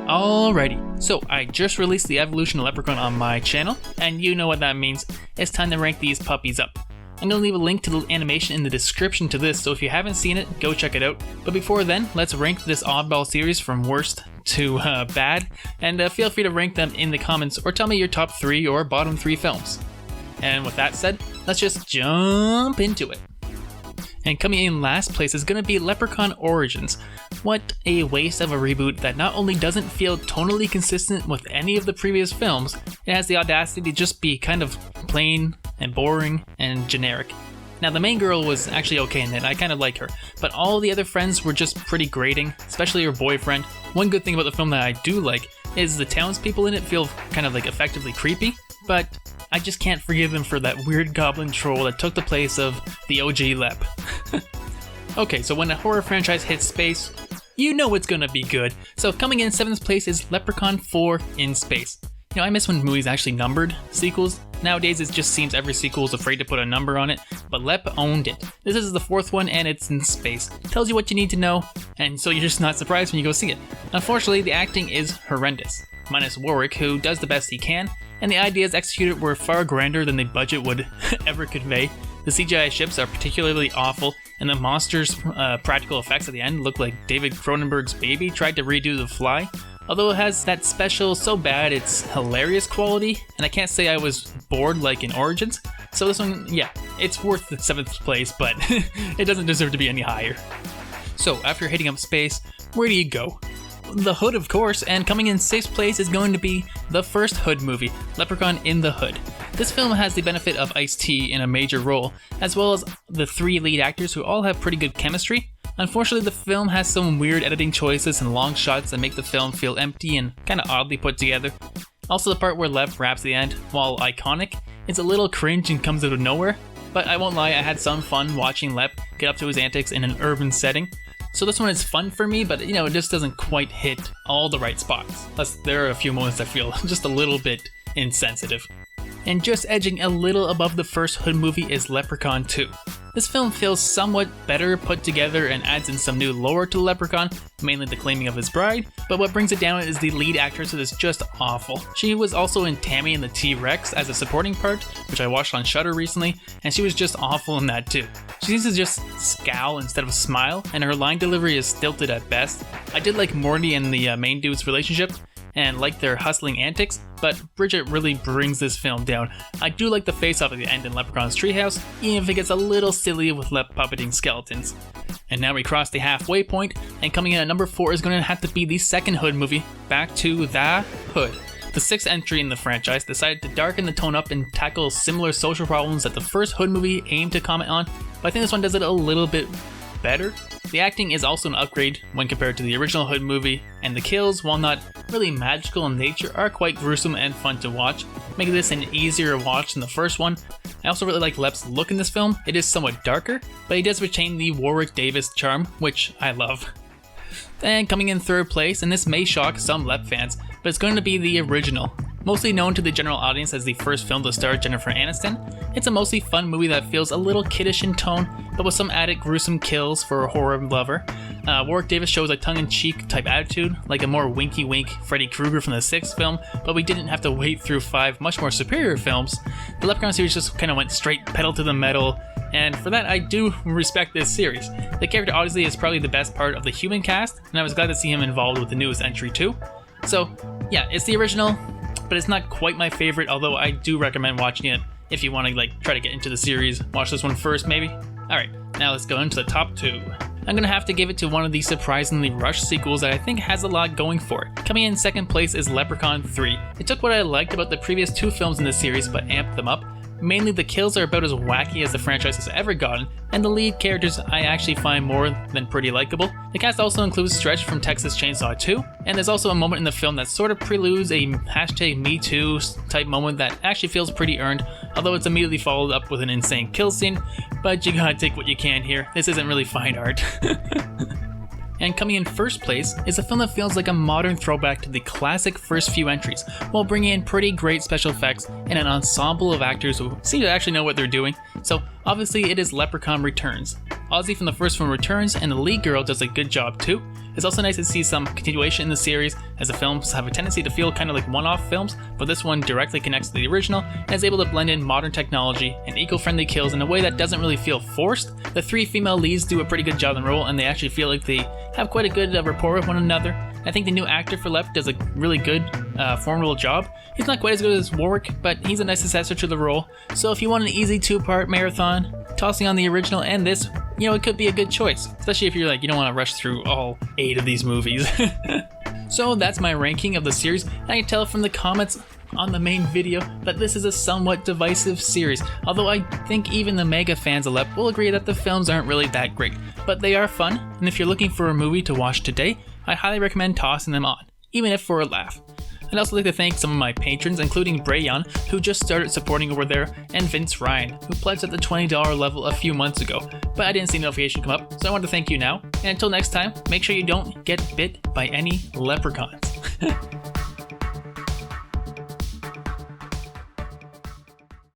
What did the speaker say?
Alrighty, so I just released the evolution of Leprechaun on my channel, and you know what that means. It's time to rank these puppies up. I'm going to leave a link to the animation in the description to this, so if you haven't seen it, go check it out. But before then, let's rank this oddball series from worst to bad, and feel free to rank them in the comments or tell me your top 3 or bottom 3 films. And with that said, let's just jump into it. And coming in last place is going to be Leprechaun Origins. What a waste of a reboot that not only doesn't feel tonally consistent with any of the previous films, it has the audacity to just be kind of plain and boring and generic. Now the main girl was actually okay in it, I kind of like her, but all the other friends were just pretty grating, especially her boyfriend. One good thing about the film that I do like is the townspeople in it feel kind of like effectively creepy, but I just can't forgive them for that weird goblin troll that took the place of the OG Lep. Okay, so when a horror franchise hits space, you know it's gonna be good. So coming in 7th place is Leprechaun 4 in Space. You know, I miss when movies actually numbered sequels. Nowadays it just seems every sequel is afraid to put a number on it, but Lep owned it. This is the 4th one and it's in space. Tells you what you need to know, and so you're just not surprised when you go see it. Unfortunately, the acting is horrendous. Minus Warwick, who does the best he can, and the ideas executed were far grander than the budget would ever convey. The CGI ships are particularly awful, and the monsters' practical effects at the end look like David Cronenberg's baby tried to redo The Fly. Although it has that special so bad it's hilarious quality, and I can't say I was bored like in Origins. So this one, yeah, it's worth the 7th place, but it doesn't deserve to be any higher. So after hitting up space, where do you go? The Hood, of course, and coming in 6th place is going to be the first Hood movie, Leprechaun in the Hood. This film has the benefit of Ice-T in a major role, as well as the 3 lead actors who all have pretty good chemistry. Unfortunately, the film has some weird editing choices and long shots that make the film feel empty and kinda oddly put together. Also, the part where Lep raps at the end, while iconic, is a little cringe and comes out of nowhere, but I won't lie, I had some fun watching Lep get up to his antics in an urban setting. So this one is fun for me, but you know, it just doesn't quite hit all the right spots. Plus, there are a few moments that feel just a little bit insensitive. And just edging a little above the first Hood movie is Leprechaun 2. This film feels somewhat better put together and adds in some new lore to Leprechaun, mainly the claiming of his bride, but what brings it down is the lead actress who is just awful. She was also in Tammy and the T-Rex as a supporting part, which I watched on Shudder recently, and she was just awful in that too. She seems to just scowl instead of smile, and her line delivery is stilted at best. I did like Morty and the main dude's relationship, and like their hustling antics, but Bridget really brings this film down. I do like the face-off at the end in Leprechaun's treehouse, even if it gets a little silly with Lep puppeting skeletons. And now we cross the halfway point, and coming in at number 4 is going to have to be the second Hood movie, Back to the Hood. The 6th entry in the franchise decided to darken the tone up and tackle similar social problems that the first Hood movie aimed to comment on, but I think this one does it a little bit better. The acting is also an upgrade when compared to the original Hood movie, and the kills, while not really magical in nature, are quite gruesome and fun to watch, making this an easier watch than the first one. I also really like Lep's look in this film. It is somewhat darker, but he does retain the Warwick Davis charm, which I love. And coming in 3rd place, and this may shock some Lep fans, but it's going to be the original. Mostly known to the general audience as the first film to star Jennifer Aniston, it's a mostly fun movie that feels a little kiddish in tone, but with some added gruesome kills for a horror lover. Warwick Davis shows a tongue-in-cheek type attitude, like a more winky-wink Freddy Krueger from the 6th film, but we didn't have to wait through 5 much more superior films. The Leprechaun series just kind of went straight pedal to the metal, and for that I do respect this series. The character obviously is probably the best part of the human cast, and I was glad to see him involved with the newest entry too. So yeah, it's the original, but it's not quite my favorite, although I do recommend watching it if you want to like try to get into the series. Watch this one first maybe. Alright, now let's go into the top 2. I'm gonna have to give it to one of the surprisingly rushed sequels that I think has a lot going for it. Coming in 2nd place is Leprechaun 3. It took what I liked about the previous 2 films in this series but amped them up. Mainly the kills are about as wacky as the franchise has ever gotten, and the lead characters I actually find more than pretty likable. The cast also includes Stretch from Texas Chainsaw 2, and there's also a moment in the film that sort of preludes a #MeToo type moment that actually feels pretty earned, although it's immediately followed up with an insane kill scene, but you gotta take what you can here. This isn't really fine art. And coming in 1st place is a film that feels like a modern throwback to the classic first few entries, while bringing in pretty great special effects and an ensemble of actors who seem to actually know what they're doing. So obviously it is Leprechaun Returns. Ozzy from the first one returns, and the lead girl does a good job too. It's also nice to see some continuation in the series, as the films have a tendency to feel kind of like one-off films, but this one directly connects to the original and is able to blend in modern technology and eco-friendly kills in a way that doesn't really feel forced. The 3 female leads do a pretty good job in the role, and they actually feel like they have quite a good rapport with one another. I think the new actor for Lep does a really good, formidable job. He's not quite as good as Warwick, but he's a nice successor to the role. So if you want an easy 2-part marathon, tossing on the original and this, it could be a good choice. Especially if you're like, you don't want to rush through all 8 of these movies. So that's my ranking of the series. I can tell from the comments on the main video that this is a somewhat divisive series, although I think even the mega fans of Lep will agree that the films aren't really that great, but they are fun, and if you're looking for a movie to watch today, I highly recommend tossing them on, even if for a laugh. I'd also like to thank some of my patrons, including Brayon, who just started supporting over there, and Vince Ryan, who pledged at the $20 level a few months ago, but I didn't see the notification come up, so I want to thank you now, and until next time, make sure you don't get bit by any leprechauns.